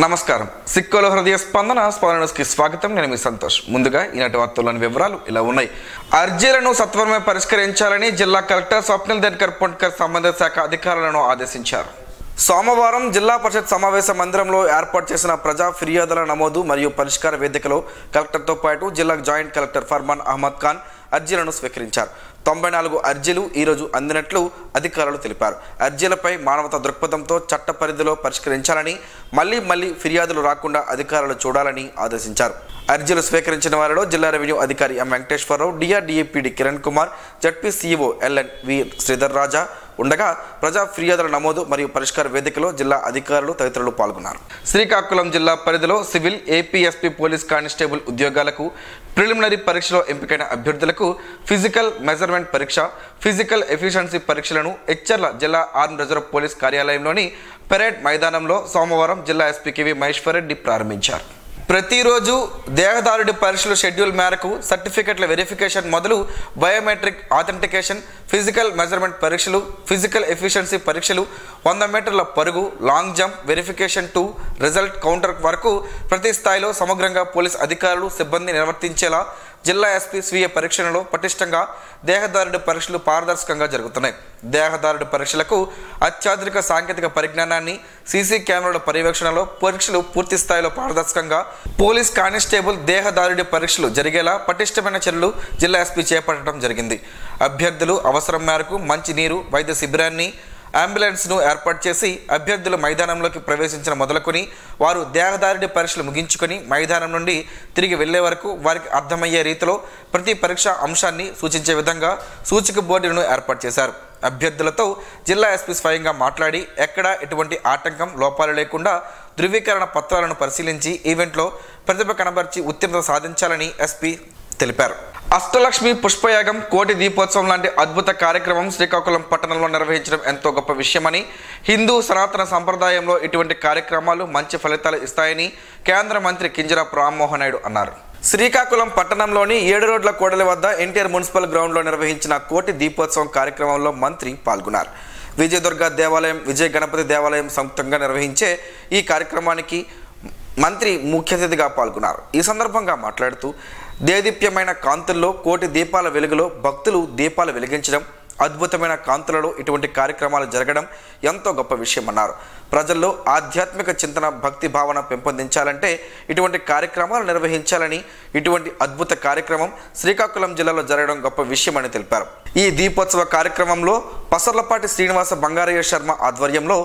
నమస్కారం. సిక్కోలో హృదయ స్పందనకి స్వాగతం. నేను మీ సంతోష్. ముందుగా ఈనాటి వార్తల్లోని వివరాలు ఇలా ఉన్నాయి. అర్జీలను సత్వరమే పరిష్కరించాలని జిల్లా కలెక్టర్ స్వప్నిల్ దేన్కర్ పొండ్కర్ సంబంధిత శాఖ అధికారులను ఆదేశించారు. సోమవారం జిల్లా పరిషత్ సమావేశ మందిరంలో ఏర్పాటు చేసిన ప్రజా ఫిర్యాదుల నమోదు మరియు పరిష్కార వేదికలో కలెక్టర్తో పాటు జిల్లా జాయింట్ కలెక్టర్ ఫర్మాన్ అహ్మద్ ఖాన్ అర్జీలను స్వీకరించారు. 94 అర్జీలు ఈరోజు అందినట్లు అధికారులు తెలిపారు. అర్జీలపై మానవతా దృక్పథంతో చట్ట పరిధిలో పరిష్కరించాలని, మళ్లీ ఫిర్యాదులు రాకుండా అధికారులు చూడాలని ఆదేశించారు. అర్జీలు స్వీకరించిన వారిలో జిల్లా రెవెన్యూ అధికారి M Venkateswara Rao, DRDA PD Kiran Kumar, ZP CEO LN V Sridhar Raja ఉండగా ప్రజా ఫిర్యాదుల నమోదు మరియు పరిష్కార వేదికలో జిల్లా అధికారులు తదితరులు పాల్గొన్నారు. శ్రీకాకుళం జిల్లా పరిధిలో సివిల్, ఏపీఎస్పీ పోలీస్ కానిస్టేబుల్ ఉద్యోగాలకు ప్రిలిమినరీ పరీక్షలో ఎంపికైన అభ్యర్థులకు ఫిజికల్ మెజర్మెంట్ పరీక్ష, ఫిజికల్ ఎఫిషియన్సీ పరీక్షలను ఎచ్చర్ల జిల్లా ఆర్మ్ రిజర్వ్ పోలీస్ కార్యాలయంలోని పెరేడ్ మైదానంలో సోమవారం జిల్లా ఎస్పీ కేవి మహేశ్వర్ రెడ్డి ప్రారంభించారు. ప్రతిరోజు దేహదారుడి పరీక్షల షెడ్యూల్ మేరకు సర్టిఫికెట్ల వెరిఫికేషన్ మొదలు బయోమెట్రిక్ ఆథెంటికేషన్, ఫిజికల్ మెజర్మెంట్ పరీక్షలు, ఫిజికల్ ఎఫిషియన్సీ పరీక్షలు, 100 మీటర్ల పరుగు, long jump verification to result counter వరకు ప్రతి స్థాయిలో సమగ్రంగా పోలీస్ అధికారులు, సిబ్బంది నిర్వర్తించేలా జిల్లా ఎస్పీ స్వీయ పరీక్షలలో పటిష్టంగా దేహదారుడి పరీక్షలు పారదర్శకంగా జరుగుతున్నాయి. దేహదారుడి పరీక్షలకు అత్యాధునిక సాంకేతిక పరిజ్ఞానాన్ని, సీసీ కెమెరాల పర్యవేక్షణలో పరీక్షలు పూర్తి స్థాయిలో పారదర్శకంగా పోలీస్ కానిస్టేబుల్ దేహదారుడి పరీక్షలు జరిగేలా పటిష్టమైన చర్యలు జిల్లా ఎస్పీ చేపట్టడం జరిగింది. అభ్యర్థులు అవసరం మేరకు మంచి నీరు, వైద్య శిబిరాన్ని, అంబులెన్స్ను ఏర్పాటు చేసి అభ్యర్థులు మైదానంలోకి ప్రవేశించిన మొదలుకొని వారు దేహదారుడి పరీక్షలు ముగించుకొని మైదానం నుండి తిరిగి వెళ్లే వరకు వారికి అర్థమయ్యే రీతిలో ప్రతి పరీక్షా అంశాన్ని సూచించే విధంగా సూచిక బోర్డులను ఏర్పాటు చేశారు. అభ్యర్థులతో జిల్లా ఎస్పీ స్వయంగా మాట్లాడి ఎక్కడా ఎటువంటి ఆటంకం, లోపాలు లేకుండా ధృవీకరణ పత్రాలను పరిశీలించి ఈవెంట్లో ప్రతిభ కనబర్చి ఉత్తీర్ణత సాధించాలని ఎస్పీ తెలిపారు. అష్టలక్ష్మి పుష్పయాగం, కోటి దీపోత్సవం లాంటి అద్భుత కార్యక్రమం శ్రీకాకుళం పట్టణంలో నిర్వహించడం ఎంతో గొప్ప విషయమని, హిందూ సనాతన సంప్రదాయంలో ఇటువంటి కార్యక్రమాలు మంచి ఫలితాలు ఇస్తాయని కేంద్ర మంత్రి కింజరాపు రామ్మోహన్ నాయుడు అన్నారు. శ్రీకాకుళం పట్టణంలోని 7 రోడ్ల కూడలి వద్ద ఎన్టీఆర్ మున్సిపల్ గ్రౌండ్లో నిర్వహించిన కోటి దీపోత్సవం కార్యక్రమంలో మంత్రి పాల్గొన్నారు. విజయదుర్గ దేవాలయం, విజయ గణపతి దేవాలయం సంయుక్తంగా నిర్వహించే ఈ కార్యక్రమానికి మంత్రి ముఖ్య అతిథిగా పాల్గొన్నారు. ఈ సందర్భంగా మాట్లాడుతూ దేదీప్యమైన కాంతుల్లో కోటి దీపాల వెలుగులో భక్తులు దీపాలు వెలిగించడం, అద్భుతమైన కాంతులలో ఇటువంటి కార్యక్రమాలు జరగడం ఎంతో గొప్ప విషయమన్నారు. ప్రజల్లో ఆధ్యాత్మిక చింతన, భక్తి భావన పెంపొందించాలంటే ఇటువంటి కార్యక్రమాలు నిర్వహించాలని, ఇటువంటి అద్భుత కార్యక్రమం శ్రీకాకుళం జిల్లాలో జరగడం గొప్ప విషయమని తెలిపారు. ఈ దీపోత్సవ కార్యక్రమంలో పసర్లపాటి శ్రీనివాస బంగారయ్య శర్మ ఆధ్వర్యంలో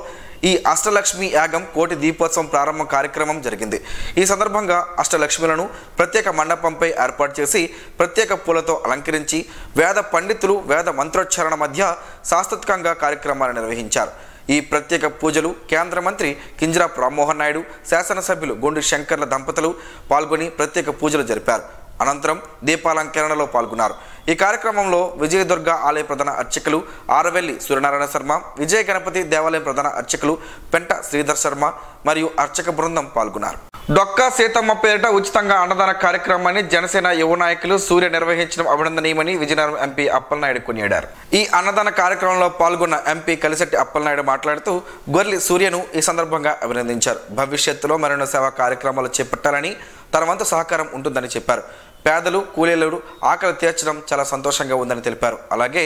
ఈ అష్టలక్ష్మి యాగం కోటి దీపోత్సవం ప్రారంభ కార్యక్రమం జరిగింది. ఈ సందర్భంగా అష్టలక్ష్మిలను ప్రత్యేక మండపంపై ఏర్పాటు చేసి ప్రత్యేక పూలతో అలంకరించి వేద పండితులు వేద మంత్రోచ్చారణ మధ్య శాస్త్రోక్తంగా కార్యక్రమాలు నిర్వహించారు. ఈ ప్రత్యేక పూజలు కేంద్ర మంత్రి కింజరాపు రామ్మోహన్ నాయుడు, శాసనసభ్యులు గొండు శంకర్ల దంపతులు పాల్గొని ప్రత్యేక పూజలు జరిపారు. అనంతరం దీపాలంకరణలో పాల్గొన్నారు. ఈ కార్యక్రమంలో విజయదుర్గ ఆలయ ప్రధాన అర్చకులు ఆరవెల్లి సూర్యనారాయణ శర్మ, విజయ గణపతి దేవాలయం ప్రధాన అర్చకులు పెంట శ్రీధర్ శర్మ మరియు అర్చక బృందం పాల్గొన్నారు. డొక్కా సీతమ్మ పేరిట ఉచితంగా అన్నదాన కార్యక్రమాన్ని జనసేన యువ నాయకులు సూర్య నిర్వహించడం అభినందనీయమని విజయనగరం ఎంపీ అప్పలనాయుడు కొనియాడారు. ఈ అన్నదాన కార్యక్రమంలో పాల్గొన్న ఎంపీ కలిశెట్టి అప్పలనాయుడు మాట్లాడుతూ గొర్లి సూర్యను ఈ సందర్భంగా అభినందించారు. భవిష్యత్తులో మరిన్ని సేవా కార్యక్రమాలు చేపట్టాలని తన వంతు సహకారం ఉంటుందని చెప్పారు. పేదలు, కూలీలు ఆకలి తీర్చడం చాలా సంతోషంగా ఉందని తెలిపారు. అలాగే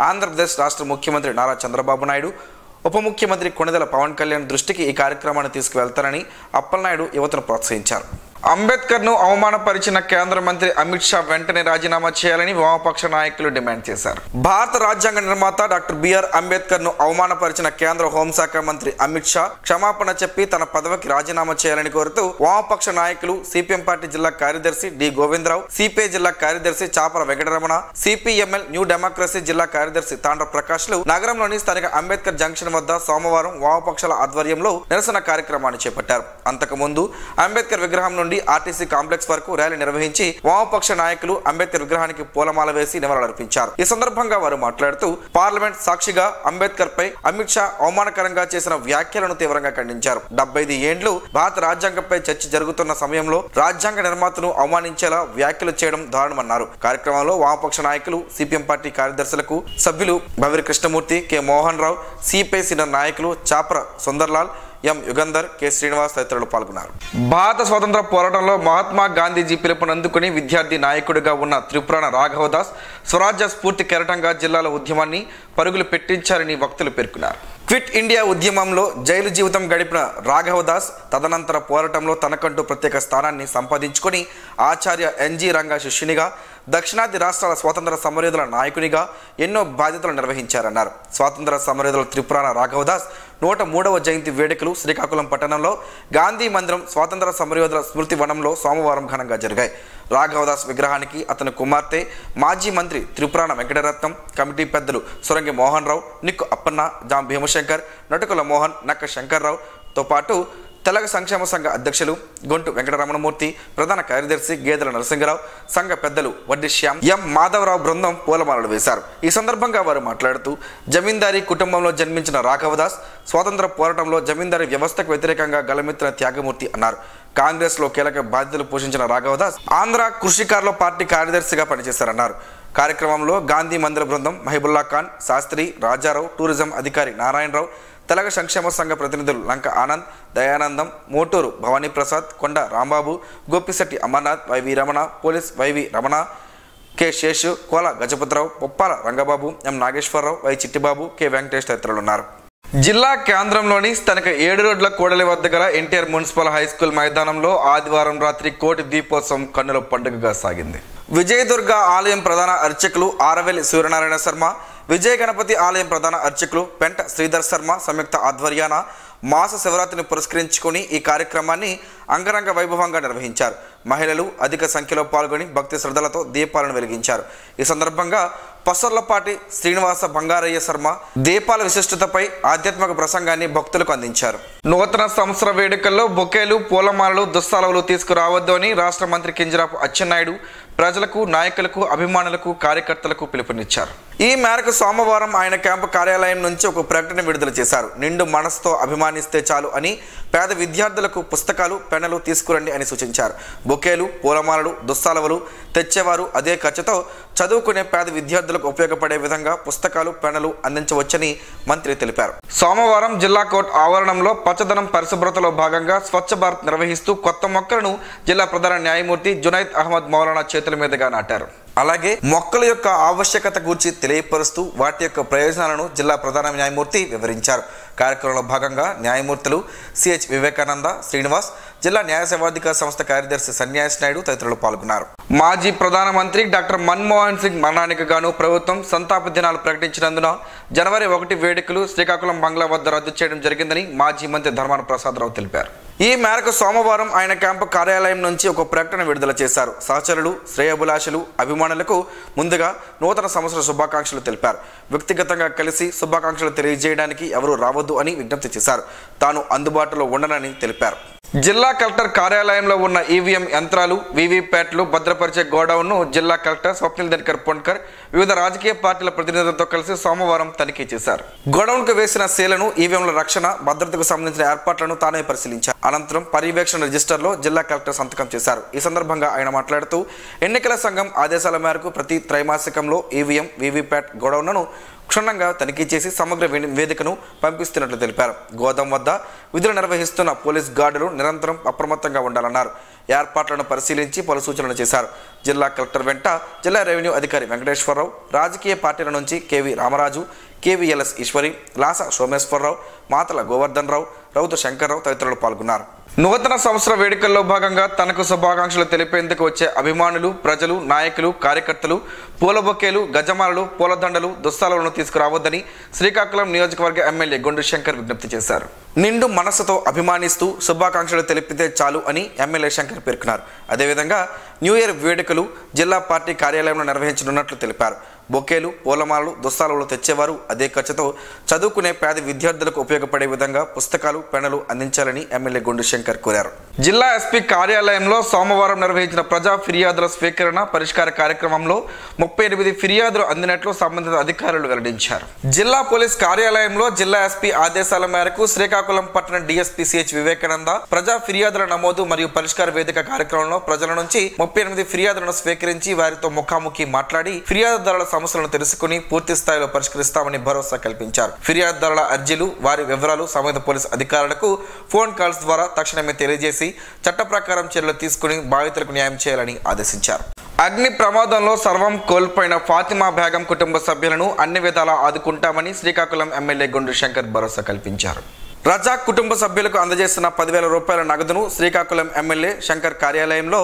ఆంధ్రప్రదేశ్ రాష్ట్ర ముఖ్యమంత్రి నారా చంద్రబాబు నాయుడు, ఉప ముఖ్యమంత్రి కొణిదెల పవన్ కళ్యాణ్ దృష్టికి ఈ కార్యక్రమాన్ని తీసుకువెళ్తారని అప్పలనాయుడు యువతను ప్రోత్సహించారు. అంబేద్కర్ను అవమానపరిచిన కేంద్ర మంత్రి అమిత్ షా వెంటనే రాజీనామా చేయాలని వామపక్ష నాయకులు డిమాండ్ చేశారు. భారత రాజ్యాంగ నిర్మాత డాక్టర్ బిఆర్ అంబేద్కర్ను అవమానపరిచిన కేంద్ర హోంశాఖ మంత్రి అమిత్ షా క్షమాపణ చెప్పి తన పదవికి రాజీనామా చేయాలని కోరుతూ వామపక్ష నాయకులు సిపిఎం పార్టీ జిల్లా కార్యదర్శి డి గోవిందరావు, సిపిఐ జిల్లా కార్యదర్శి Chapara Venkataramana, CPML new democracy జిల్లా కార్యదర్శి తాండ్ర ప్రకాష్లు నగరంలోని స్థానిక అంబేద్కర్ జంక్షన్ వద్ద సోమవారం వామపక్షాల ఆధ్వర్యంలో నిరసన కార్యక్రమాన్ని చేపట్టారు. అంతకుముందు అంబేద్కర్ విగ్రహం నుండి ఆర్టీసీ కాంప్లెక్స్ వరకు ర్యాలీ నిర్వహించి వామపక్ష నాయకులు అంబేద్కర్ విగ్రహానికి పూలమాల వేసి నివాళులర్పించారు. ఈ సందర్భంగా వారు మాట్లాడుతూ పార్లమెంట్ సాక్షిగా అంబేద్కర్ పై అమిత్ షా అవమానకరంగా చేసిన వ్యాఖ్యలను తీవ్రంగా ఖండించారు. 75 ఏండ్లు భారత రాజ్యాంగంపై చర్చ జరుగుతున్న సమయంలో రాజ్యాంగ నిర్మాతను అవమానించేలా వ్యాఖ్యలు చేయడం దారుణమన్నారు. కార్యక్రమంలో వామపక్ష నాయకులు, సిపిఎం పార్టీ కార్యదర్శులకు సభ్యులు Bhaviri Krishnamurthy, K Mohan Rao, CPI senior నాయకులు చాప్ర సుందర్లాల్, ఎం యుగంధర్, కె శ్రీనివాస్ తదితరులు పాల్గొన్నారు. భారత స్వాతంత్ర పోరాటంలో మహాత్మా గాంధీజీ పిలుపును అందుకుని విద్యార్థి నాయకుడిగా ఉన్న త్రిపురాణ రాఘవదాస్ స్వరాజ్య స్ఫూర్తి కెరటంగా జిల్లాలో ఉద్యమాన్ని పరుగులు పెట్టించారని వక్తలు పేర్కొన్నారు. క్విట్ ఇండియా ఉద్యమంలో జైలు జీవితం గడిపిన రాఘవదాస్ తదనంతర పోరాటంలో తనకంటూ ప్రత్యేక స్థానాన్ని సంపాదించుకొని ఆచార్య ఎన్జి రంగా శిష్యునిగా, దక్షిణాది రాష్ట్రాల స్వాతంత్ర సమరయోధుల నాయకునిగా ఎన్నో బాధ్యతలు నిర్వహించారన్నారు. స్వాతంత్ర సమరయోధుల త్రిపురాణ రాఘవదాస్ 103వ జయంతి వేడుకలు శ్రీకాకుళం పట్టణంలో గాంధీ మందిరం స్వాతంత్ర సమరయోధుల స్మృతి వనంలో సోమవారం ఘనంగా జరిగాయి. రాఘవదాస్ విగ్రహానికి అతని కుమార్తె, మాజీ మంత్రి త్రిపురాణ వెంకటరత్నం, కమిటీ పెద్దలు సురంగి మోహన్ రావు, నిక్కు అప్పన్న, జాం భీమశంకర్, నటుకుల మోహన్, నక్క శంకర్రావుతో పాటు తెలగ సంక్షేమ సంఘ అధ్యక్షులు గొంటు వెంకటరమణమూర్తి, ప్రధాన కార్యదర్శి గేదెల నరసింగరావు, సంఘ పెద్దలు వడ్డీ శ్యామ్, ఎం మాధవరావు బృందం పూలమాలలు వేశారు. ఈ సందర్భంగా వారు మాట్లాడుతూ జమీందారీ కుటుంబంలో జన్మించిన రాఘవదాస్ స్వాతంత్ర పోరాటంలో జమీందారీ వ్యవస్థకు వ్యతిరేకంగా గలమెత్తిన త్యాగమూర్తి అన్నారు. కాంగ్రెస్ లో కీలక బాధ్యతలు పోషించిన రాఘవదాస్ ఆంధ్ర కృషికారుల పార్టీ కార్యదర్శిగా పనిచేశారన్నారు. కార్యక్రమంలో గాంధీ మందిర బృందం, మహిబుల్లా ఖాన్ శాస్త్రి, రాజారావు, టూరిజం అధికారి నారాయణరావు, తెలగ సంక్షేమ సంఘ ప్రతినిధులు లంక Anand, Dayanandam, Moturu Bhavani Prasad, Konda Rambabu, Gopisetti Amarnath, YV Ramana, police YV Ramana, K Seshu, Kola Gajapathirao, Poppala Rangababu, M Nageswararao, Y Chittibabu, K Venkatesh తదితరులు ఉన్నారు. జిల్లా కేంద్రంలోని స్థానిక 7 రోడ్ల కూడలి వద్ద గల ఎన్టీఆర్ మున్సిపల్ హైస్కూల్ మైదానంలో ఆదివారం రాత్రి కోటి దీపోత్సవం కన్నుల పండుగగా సాగింది. విజయదుర్గ ఆలయం ప్రధాన అర్చకులు ఆరవెల్లి సూర్యనారాయణ శర్మ, విజయ గణపతి ఆలయం ప్రధాన అర్చకులు పెంట శ్రీధర్ శర్మ సంయుక్త ఆధ్వర్యాన మాస శివరాత్రిని పురస్కరించుకుని ఈ కార్యక్రమాన్ని అంగరంగ వైభవంగా నిర్వహించారు. మహిళలు అధిక సంఖ్యలో పాల్గొని భక్తి శ్రద్ధలతో దీపాలను వెలిగించారు. ఈ సందర్భంగా పసర్లపాటి శ్రీనివాస బంగారయ్య శర్మ దీపాల విశిష్టతపై ఆధ్యాత్మిక ప్రసంగాన్ని భక్తులకు అందించారు. నూతన సంవత్సర వేడుకల్లో బొకేలు, పూలమాలలు, దుస్తాలవులు తీసుకురావద్దు అని రాష్ట్ర మంత్రి కింజరాపు అచ్చెన్నాయుడు ప్రజలకు, నాయకులకు, అభిమానులకు, కార్యకర్తలకు పిలుపునిచ్చారు. ఈ మేరకు సోమవారం ఆయన క్యాంపు కార్యాలయం నుంచి ఒక ప్రకటన విడుదల చేశారు. నిండు మనసుతో అభిమానిస్తే చాలు అని పేద విద్యార్థులకు పుస్తకాలు, పెన్నులు తీసుకురండి అని సూచించారు. బొకేలు, పూలమాలలు, దుస్తాలవులు తెచ్చేవారు అదే ఖర్చుతో చదువుకునే పేద విద్యార్థులకు ఉపయోగపడే విధంగా పుస్తకాలు, పెన్నులు అందించవచ్చని మంత్రి తెలిపారు. సోమవారం జిల్లా కోర్టు ఆవరణంలో పచ్చదనం పరిశుభ్రతలో భాగంగా స్వచ్ఛ భారత్ నిర్వహిస్తూ కొత్త మొక్కలను జిల్లా ప్రధాన న్యాయమూర్తి జునైద్ అహ్మద్ మౌలానా చేతుల మీదుగా నాటారు. అలాగే మొక్కల యొక్క ఆవశ్యకత గురించి తెలియపరుస్తూ వాటి యొక్క ప్రయోజనాలను జిల్లా ప్రధాన న్యాయమూర్తి వివరించారు. కార్యక్రమంలో భాగంగా న్యాయమూర్తులు సిహెచ్ వివేకానంద, శ్రీనివాస్, జిల్లా న్యాయ సేవాధికార సంస్థ కార్యదర్శి సన్యాసి నాయుడు తదితరులు పాల్గొన్నారు. మాజీ ప్రధానమంత్రి డాక్టర్ మన్మోహన్ సింగ్ మరణానికి గాను ప్రభుత్వం సంతాప దినాలు ప్రకటించినందున జనవరి 1 వేడుకలు శ్రీకాకుళం బంగ్లా వద్ద రద్దు చేయడం జరిగిందని మాజీ మంత్రి ధర్మాన ప్రసాదరావు తెలిపారు. ఈ మేరకు సోమవారం ఆయన క్యాంపు కార్యాలయం నుంచి ఒక ప్రకటన విడుదల చేశారు. సహచరులు, శ్రేయోభిలాషులు, అభిమానులకు ముందుగా నూతన సంవత్సర శుభాకాంక్షలు తెలిపారు. వ్యక్తిగతంగా కలిసి శుభాకాంక్షలు తెలియజేయడానికి ఎవరూ రావద్దు అని విజ్ఞప్తి చేశారు. తాను అందుబాటులో ఉండనని తెలిపారు. జిల్లా కలెక్టర్ కార్యాలయంలో ఉన్న ఈవీఎం యంత్రాలు, వీవీప్యాట్లు భద్రపరిచే గోడౌన్ను జిల్లా కలెక్టర్ స్వప్నిల్ దినకర్ పొన్కర్ వివిధ రాజకీయ పార్టీల ప్రతినిధులతో కలిసి సోమవారం తనిఖీ చేశారు. గోడౌన్కు వేసిన సీలను, ఈవీఎంల రక్షణ, భద్రతకు సంబంధించిన ఏర్పాట్లను తానే పరిశీలించారు. అనంతరం పర్యవేక్షణ రిజిస్టర్లో జిల్లా కలెక్టర్ సంతకం చేశారు. ఈ సందర్భంగా ఆయన మాట్లాడుతూ ఎన్నికల సంఘం ఆదేశాల మేరకు ప్రతి త్రైమాసికంలో ఈవీఎం, వీవీప్యాట్ గోడౌన్లను క్షుణ్ణంగా తనిఖీ చేసి సమగ్ర వేదికను పంపిస్తున్నట్లు తెలిపారు. గోదాం వద్ద విధులు నిర్వహిస్తున్న పోలీస్ గార్డులు నిరంతరం అప్రమత్తంగా ఉండాలన్నారు. ఏర్పాట్లను పరిశీలించి పలు సూచనలు చేశారు. జిల్లా కలెక్టర్ వెంట జిల్లా రెవెన్యూ అధికారి వెంకటేశ్వరరావు, రాజకీయ పార్టీల నుంచి కేవీ రామరాజు, కేవీఎల్ఎస్ ఈశ్వరి, లాస సోమేశ్వరరావు, మాతల గోవర్ధన్ రావు, రౌతు శంకర్రావు తదితరులు పాల్గొన్నారు. నూతన సంవత్సర వేడుకల్లో భాగంగా తనకు శుభాకాంక్షలు తెలిపేందుకు వచ్చే అభిమానులు, ప్రజలు, నాయకులు, కార్యకర్తలు పూల బొకేలు, గజమాలలు, పూలదండలు, దుస్తాలను తీసుకురావద్దని శ్రీకాకుళం నియోజకవర్గ ఎమ్మెల్యే గొండు శంకర్ విజ్ఞప్తి చేశారు. నిండు మనస్సుతో అభిమానిస్తూ శుభాకాంక్షలు తెలిపితే చాలు అని ఎమ్మెల్యే శంకర్ పేర్కొన్నారు. అదేవిధంగా న్యూ ఇయర్ వేడుకలు జిల్లా పార్టీ కార్యాలయంలో నిర్వహించనున్నట్లు తెలిపారు. బొకేలు, పూలమాలలు, దుస్తాలను తెచ్చేవారు అదే ఖర్చుతో చదువుకునే పేద విద్యార్థులకు ఉపయోగపడే విధంగా పుస్తకాలు, పెన్నులు అందించాలని ఎమ్మెల్యే గొండు శంకర్ కోరారు. జిల్లా ఎస్పీ కార్యాలయంలో సోమవారం నిర్వహించిన ప్రజా ఫిర్యాదుల స్వీకరణ, పరిష్కార కార్యక్రమంలో 38 ఫిర్యాదులు అందినట్లు సంబంధిత అధికారులు వెల్లడించారు. జిల్లా పోలీస్ కార్యాలయంలో జిల్లా ఎస్పీ ఆదేశాల మేరకు శ్రీకాకుళం శ్రీకాకుళం పట్టణ డిఎస్పీసీహెచ్ వివేకానంద ప్రజా ఫిర్యాదుల నమోదు మరియు పరిష్కార వేదిక కార్యక్రమంలో ప్రజల నుంచి 38 ఫిర్యాదులను స్వీకరించి వారితో ముఖాముఖి మాట్లాడి ఫిర్యాదుదారుల సమస్యలను తెలుసుకుని పూర్తి స్థాయిలో పరిష్కరిస్తామని భరోసా కల్పించారు. ఫిర్యాదుదారుల అర్జీలు వారి వివరాలు సంబంధిత పోలీసు అధికారులకు ఫోన్ కాల్స్ ద్వారా తక్షణమే తెలియజేసి చట్ట ప్రకారం చర్యలు తీసుకుని బాధితులకు న్యాయం చేయాలని ఆదేశించారు. అగ్ని ప్రమాదంలో సర్వం కోల్పోయిన ఫాతిమా బేగం కుటుంబ సభ్యులను అన్ని విధాలా ఆదుకుంటామని శ్రీకాకుళం ఎమ్మెల్యే గుండు శంకర్ భరోసా కల్పించారు. రజాక్ కుటుంబ సభ్యులకు అందజేసిన 10,000 రూపాయల నగదును శ్రీకాకుళం ఎమ్మెల్యే శంకర్ కార్యాలయంలో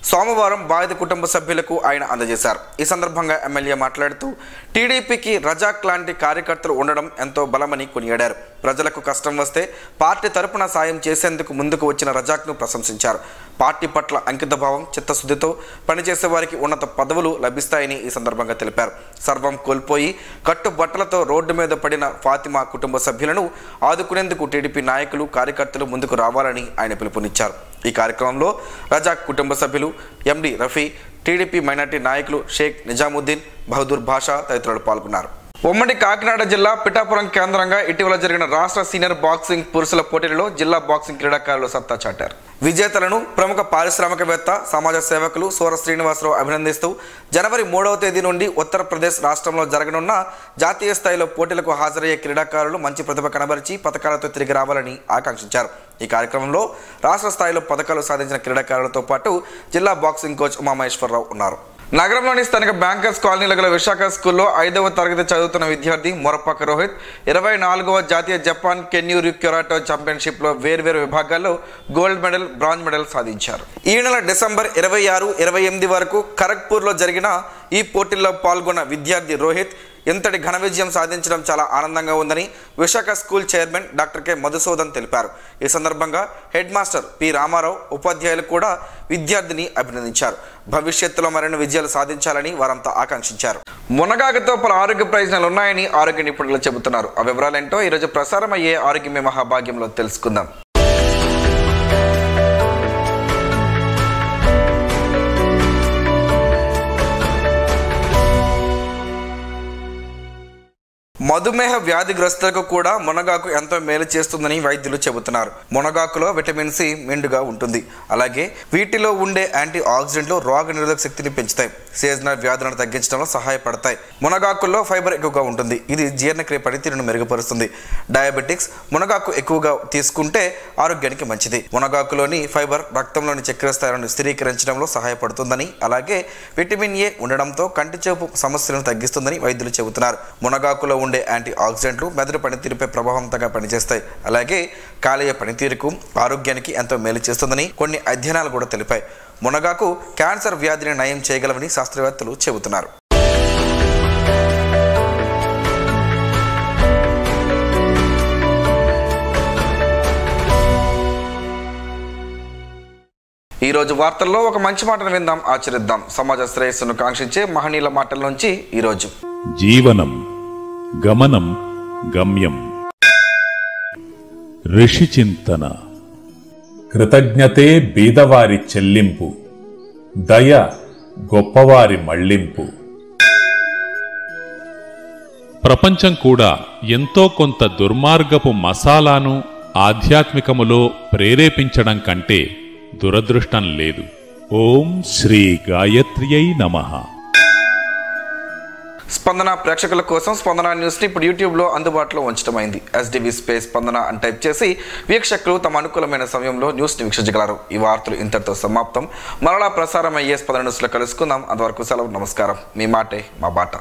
సోమవారం బాధిత కుటుంబ సభ్యులకు ఆయన అందజేశారు. ఈ సందర్భంగా ఎమ్మెల్యే మాట్లాడుతూ టీడీపీకి రజాక్ లాంటి కార్యకర్తలు ఉండడం ఎంతో బలమని కొనియాడారు. ప్రజలకు కష్టం వస్తే పార్టీ తరపున సాయం చేసేందుకు ముందుకు వచ్చిన రజాక్ను ప్రశంసించారు. పార్టీ పట్ల అంకితభావం చిత్తశుద్ధితో పనిచేసే వారికి ఉన్నత పదవులు లభిస్తాయని ఈ సందర్భంగా తెలిపారు. సర్వం కోల్పోయి కట్టుబట్టలతో రోడ్డు మీద పడిన ఫాతిమా కుటుంబ సభ్యులను ఆదుకునేందుకు టీడీపీ నాయకులు కార్యకర్తలు ముందుకు రావాలని ఆయన పిలుపునిచ్చారు. ఈ కార్యక్రమంలో రజాక్ కుటుంబ సభ్యులు ఎండి రఫీ, టీడీపీ మైనార్టీ నాయకులు షేక్ నిజాముద్దీన్, బహదూర్ భాషా తదితరులు పాల్గొన్నారు. ఉమ్మడి కాకినాడ జిల్లా పిఠాపురం కేంద్రంగా ఇటీవల జరిగిన రాష్ట్ర సీనియర్ బాక్సింగ్ పురుషుల పోటీలలో జిల్లా బాక్సింగ్ క్రీడాకారులు సత్తా చాటారు. విజేతలను ప్రముఖ పారిశ్రామికవేత్త, సమాజ సేవకులు సూర శ్రీనివాసరావు అభినందిస్తూ జనవరి 3వ తేదీ నుండి ఉత్తరప్రదేశ్ రాష్ట్రంలో జరగనున్న జాతీయ స్థాయిలో పోటీలకు హాజరయ్యే క్రీడాకారులు మంచి ప్రతిభ కనబరిచి పథకాలతో తిరిగి రావాలని ఆకాంక్షించారు. ఈ కార్యక్రమంలో రాష్ట్ర స్థాయిలో పథకాలు సాధించిన క్రీడాకారులతో పాటు జిల్లా బాక్సింగ్ కోచ్ ఉమామహేశ్వరరావు ఉన్నారు. నగరంలోని స్థానిక బ్యాంకర్స్ కాలనీలో గల విశాఖ స్కూల్లో 5వ తరగతి చదువుతున్న విద్యార్థి మొరపాక రోహిత్ 24వ జాతీయ జపాన్ కెన్యూరి క్యురాటో ఛాంపియన్షిప్లో వేర్వేరు విభాగాల్లో గోల్డ్ మెడల్, బ్రాంజ్ మెడల్ సాధించారు. ఈ నెల డిసెంబర్ 26, 28 వరకు ఖరగ్పూర్లో జరిగిన ఈ పోటీల్లో పాల్గొన్న విద్యార్థి రోహిత్ ఇంతటి ఘన విజయం సాధించడం చాలా ఆనందంగా ఉందని Visakha school chairman doctor K Madhusudan తెలిపారు. ఈ సందర్భంగా హెడ్ మాస్టర్ పి రామారావు, ఉపాధ్యాయులు కూడా విద్యార్థిని అభినందించారు. భవిష్యత్తులో మరిన్ని విజయాలు సాధించాలని వారంతా ఆకాంక్షించారు. మునగాకుతో పలు ఆరోగ్య ప్రయోజనాలు ఉన్నాయని ఆరోగ్య నిపుణులు చెబుతున్నారు. ఆ వివరాలేంటో ఈరోజు ప్రసారమయ్యే ఆరోగ్యమే మహాభాగ్యంలో తెలుసుకుందాం. మధుమేహ వ్యాధిగ్రస్తులకు కూడా మునగాకు ఎంతో మేలు చేస్తుందని వైద్యులు చెబుతున్నారు. మునగాకులో విటమిన్ సి మెండుగా ఉంటుంది. అలాగే వీటిలో ఉండే యాంటీ ఆక్సిడెంట్లు రోగ నిరోధక శక్తిని పెంచుతాయి, సీజనల్ వ్యాధులను తగ్గించడంలో సహాయపడతాయి. మునగాకుల్లో ఫైబర్ ఎక్కువగా ఉంటుంది. ఇది జీర్ణక్రియ పనితీరును మెరుగుపరుస్తుంది. డయాబెటిక్స్ మునగాకు ఎక్కువగా తీసుకుంటే ఆరోగ్యానికి మంచిది. మునగాకులోని ఫైబర్ రక్తంలోని చక్కెర స్థాయిలను స్థిరీకరించడంలో సహాయపడుతుందని, అలాగే విటమిన్ ఏ ఉండడంతో కంటి చూపు సమస్యలను తగ్గిస్తుందని వైద్యులు చెబుతున్నారు. మునగాకులో ఉండే యాంటీ ఆక్సిడెంట్లు మెదడు పనితీరుపై ప్రభావవంతంగా పనిచేస్తాయి. అలాగే కాలేయ పనితీరుకు, ఆరోగ్యానికి ఎంతో మేలు చేస్తుందని కొన్ని అధ్యయనాలు కూడా తెలిపాయి. మునగాకు క్యాన్సర్ వ్యాధిని నయం చేయగలవని శాస్త్రవేత్తలు చెబుతున్నారు. ఈ రోజు వార్తల్లో ఒక మంచి మాటను విందాం, ఆచరిద్దాం. సమాజ శ్రేయస్సును కాంక్షించే మహనీయుల మాటల నుంచి ఈరోజు జీవనం, గమనం, గమ్యం. ఋషి చింతన. కృతజ్ఞతే బీదవారి చెల్లింపు, దయ గొప్పవారి మళ్లింపు. ప్రపంచం కూడా ఎంతో కొంత దుర్మార్గపు మసాలాను ఆధ్యాత్మికములో ప్రేరేపించడం కంటే దురదృష్టం లేదు. ఓం శ్రీ గాయత్ర్యై నమః. స్పందన ప్రేక్షకుల కోసం స్పందన న్యూస్ని ఇప్పుడు యూట్యూబ్లో అందుబాటులో ఉంచడమైంది. SDV స్పేస్ స్పందన అని టైప్ చేసి వీక్షకులు తమ అనుకూలమైన సమయంలో న్యూస్ని వీక్షించగలరు. ఈ వార్తలు ఇంతటితో సమాప్తం. మరలా ప్రసారం అయ్యే స్పందన న్యూస్లో కలుసుకుందాం. అంతవరకు సెలవు. నమస్కారం. మీ మాటే మా బాట.